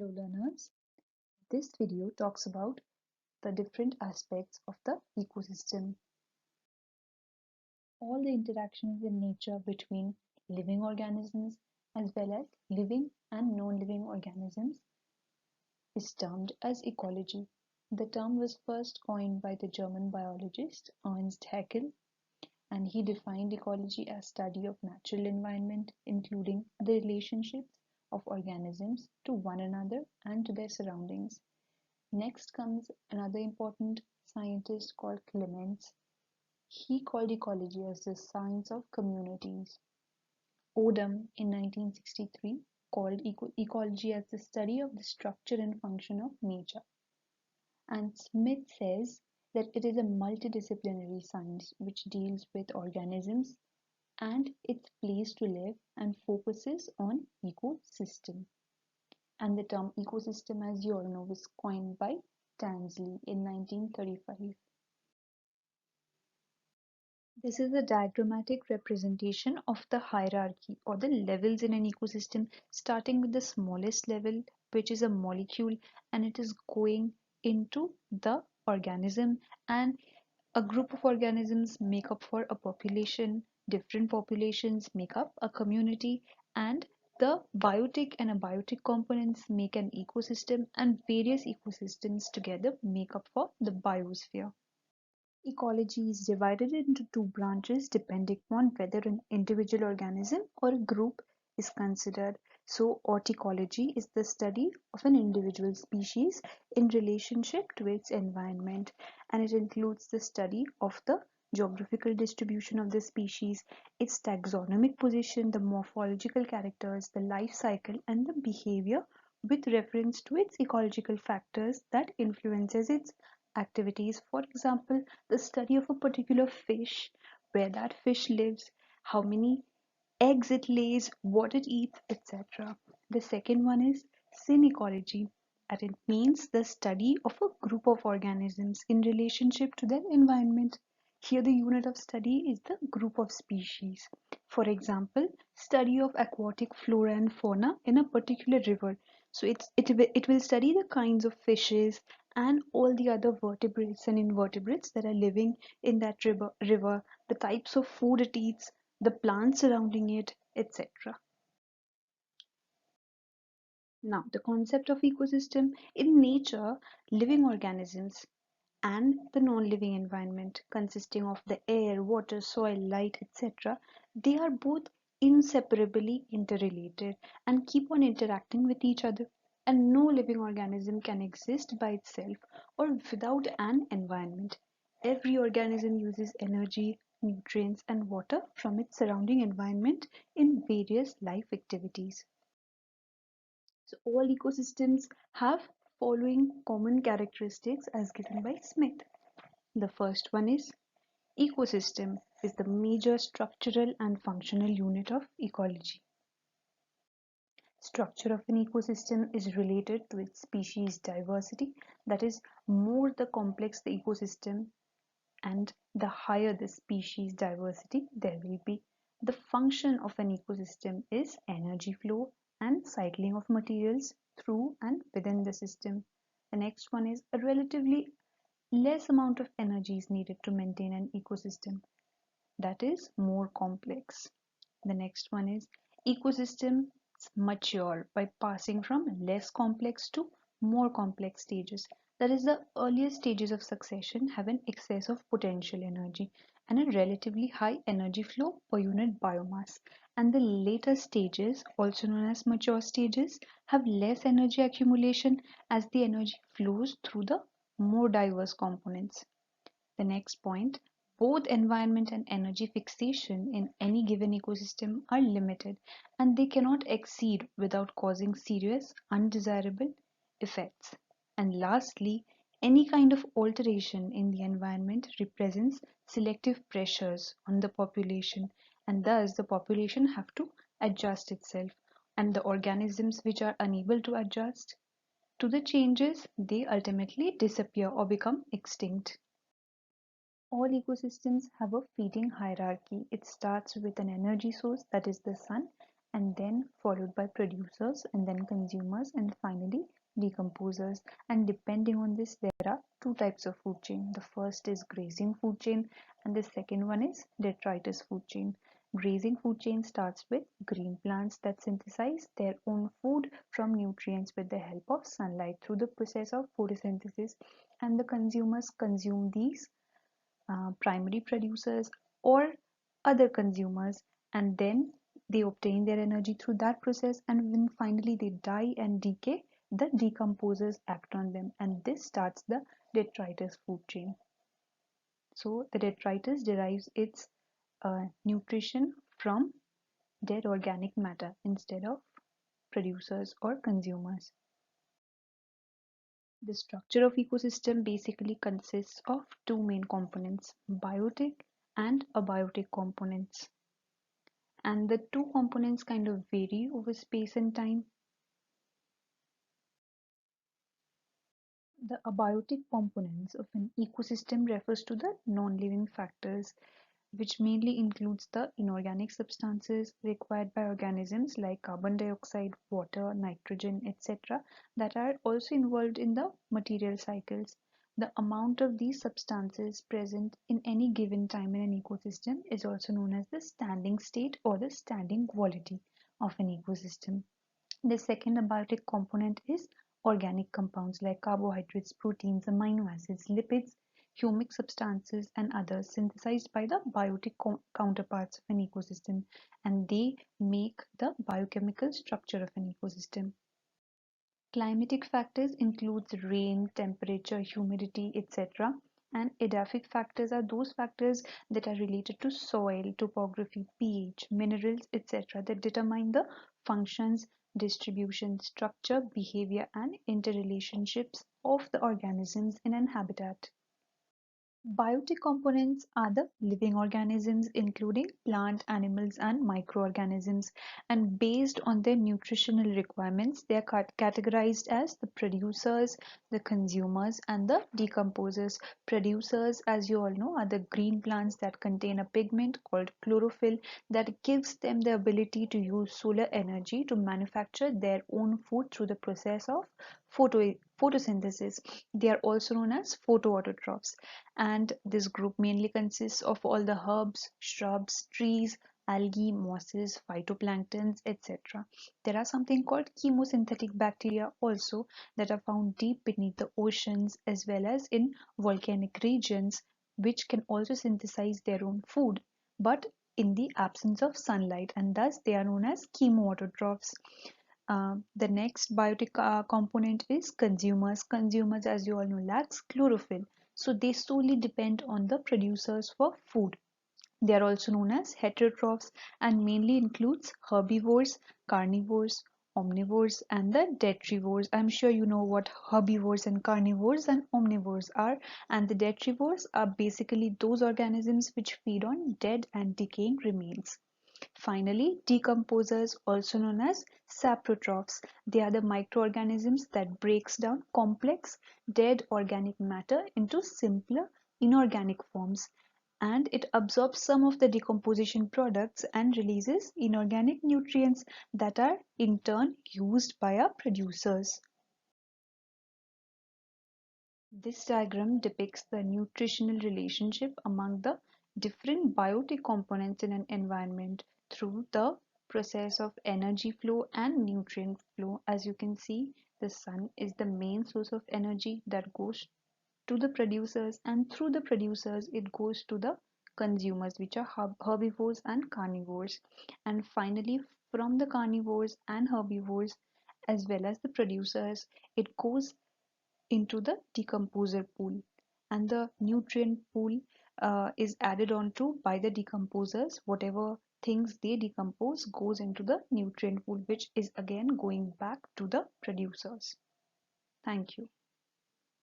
Hello learners, this video talks about the different aspects of the ecosystem. All the interactions in nature between living organisms as well as living and non-living organisms is termed as ecology. The term was first coined by the German biologist Ernst Haeckel, and he defined ecology as study of natural environment, including the relationships of organisms to one another and to their surroundings. Next comes another important scientist called Clements. He called ecology as the science of communities. Odum in 1963 called ecology as the study of the structure and function of nature. And Smith says that it is a multidisciplinary science which deals with organisms and its place to live and focuses on ecosystem. And the term ecosystem, as you all know, was coined by Tansley in 1935. This is a diagrammatic representation of the hierarchy or the levels in an ecosystem, starting with the smallest level, which is a molecule, and it is going into the organism, and a group of organisms make up for a population, different populations make up a community, and the biotic and abiotic components make an ecosystem, and various ecosystems together make up for the biosphere. Ecology is divided into two branches depending on whether an individual organism or a group is considered. So, horticology is the study of an individual species in relationship to its environment, and it includes the study of the geographical distribution of the species, its taxonomic position, the morphological characters, the life cycle, and the behavior with reference to its ecological factors that influences its activities. For example, the study of a particular fish, where that fish lives, how many eggs it lays, what it eats, etc. The second one is synecology, and it means the study of a group of organisms in relationship to their environment. Here the unit of study is the group of species. For example, study of aquatic flora and fauna in a particular river. So it will study the kinds of fishes and all the other vertebrates and invertebrates that are living in that river, the types of food it eats, the plants surrounding it, etc. Now, the concept of ecosystem in nature, living organisms and the non-living environment consisting of the air, water, soil, light, etc. They are both inseparably interrelated and keep on interacting with each other. And no living organism can exist by itself or without an environment. Every organism uses energy, nutrients, and water from its surrounding environment in various life activities. So all ecosystems have following common characteristics as given by Smith. The first one is ecosystem is the major structural and functional unit of ecology. Structure of an ecosystem is related to its species diversity. That is, more the complex the ecosystem and the higher the species diversity there will be. The function of an ecosystem is energy flow and cycling of materials through and within the system. The next one is a relatively less amount of energy is needed to maintain an ecosystem that is more complex. The next one is ecosystems mature by passing from less complex to more complex stages. That is, the earlier stages of succession have an excess of potential energy and a relatively high energy flow per unit biomass. And the later stages, also known as mature stages, have less energy accumulation as the energy flows through the more diverse components. The next point, both environment and energy fixation in any given ecosystem are limited and they cannot exceed without causing serious undesirable effects. And lastly, any kind of alteration in the environment represents selective pressures on the population, and thus the population have to adjust itself, and the organisms which are unable to adjust to the changes, they ultimately disappear or become extinct. All ecosystems have a feeding hierarchy. It starts with an energy source, that is the sun, and then followed by producers and then consumers and finally decomposers. And depending on this, there are two types of food chain. The first is grazing food chain and the second one is detritus food chain. Grazing food chain starts with green plants that synthesize their own food from nutrients with the help of sunlight through the process of photosynthesis, and the consumers consume these primary producers or other consumers, and then they obtain their energy through that process, and when finally they die and decay, the decomposers act on them, and this starts the detritus food chain. So the detritus derives its nutrition from dead organic matter instead of producers or consumers. The structure of ecosystem basically consists of two main components, biotic and abiotic components. And the two components kind of vary over space and time. The abiotic components of an ecosystem refers to the non-living factors, which mainly includes the inorganic substances required by organisms like carbon dioxide, water, nitrogen, etc., that are also involved in the material cycles. The amount of these substances present in any given time in an ecosystem is also known as the standing state or the standing quality of an ecosystem. The second abiotic component is organic compounds like carbohydrates, proteins, amino acids, lipids, humic substances, and others synthesized by the biotic counterparts of an ecosystem, and they make the biochemical structure of an ecosystem. Climatic factors includes rain, temperature, humidity, etc. And edaphic factors are those factors that are related to soil, topography, pH, minerals, etc. that determine the functions, distribution, structure, behavior, and interrelationships of the organisms in an habitat. Biotic components are the living organisms, including plant, animals, and microorganisms, and based on their nutritional requirements, they are categorized as the producers, the consumers, and the decomposers. Producers, as you all know, are the green plants that contain a pigment called chlorophyll that gives them the ability to use solar energy to manufacture their own food through the process of photosynthesis. They are also known as photoautotrophs, and this group mainly consists of all the herbs, shrubs, trees, algae, mosses, phytoplanktons, etc. There are something called chemosynthetic bacteria also that are found deep beneath the oceans as well as in volcanic regions, which can also synthesize their own food, but in the absence of sunlight, and thus they are known as chemoautotrophs. The next biotic component is consumers. Consumers, as you all know, lacks chlorophyll, so they solely depend on the producers for food. They are also known as heterotrophs and mainly includes herbivores, carnivores, omnivores, and the detrivores. I'm sure you know what herbivores and carnivores and omnivores are, and the detrivores are basically those organisms which feed on dead and decaying remains. Finally, decomposers, also known as saprotrophs, they are the microorganisms that breaks down complex dead organic matter into simpler inorganic forms, and it absorbs some of the decomposition products and releases inorganic nutrients that are in turn used by our producers. This diagram depicts the nutritional relationship among the different biotic components in an environment through the process of energy flow and nutrient flow. As you can see, the sun is the main source of energy that goes to the producers, and through the producers it goes to the consumers, which are herbivores and carnivores, and finally from the carnivores and herbivores as well as the producers, it goes into the decomposer pool, and the nutrient pool is added on to by the decomposers. Whatever things they decompose goes into the nutrient pool, which is again going back to the producers. Thank you.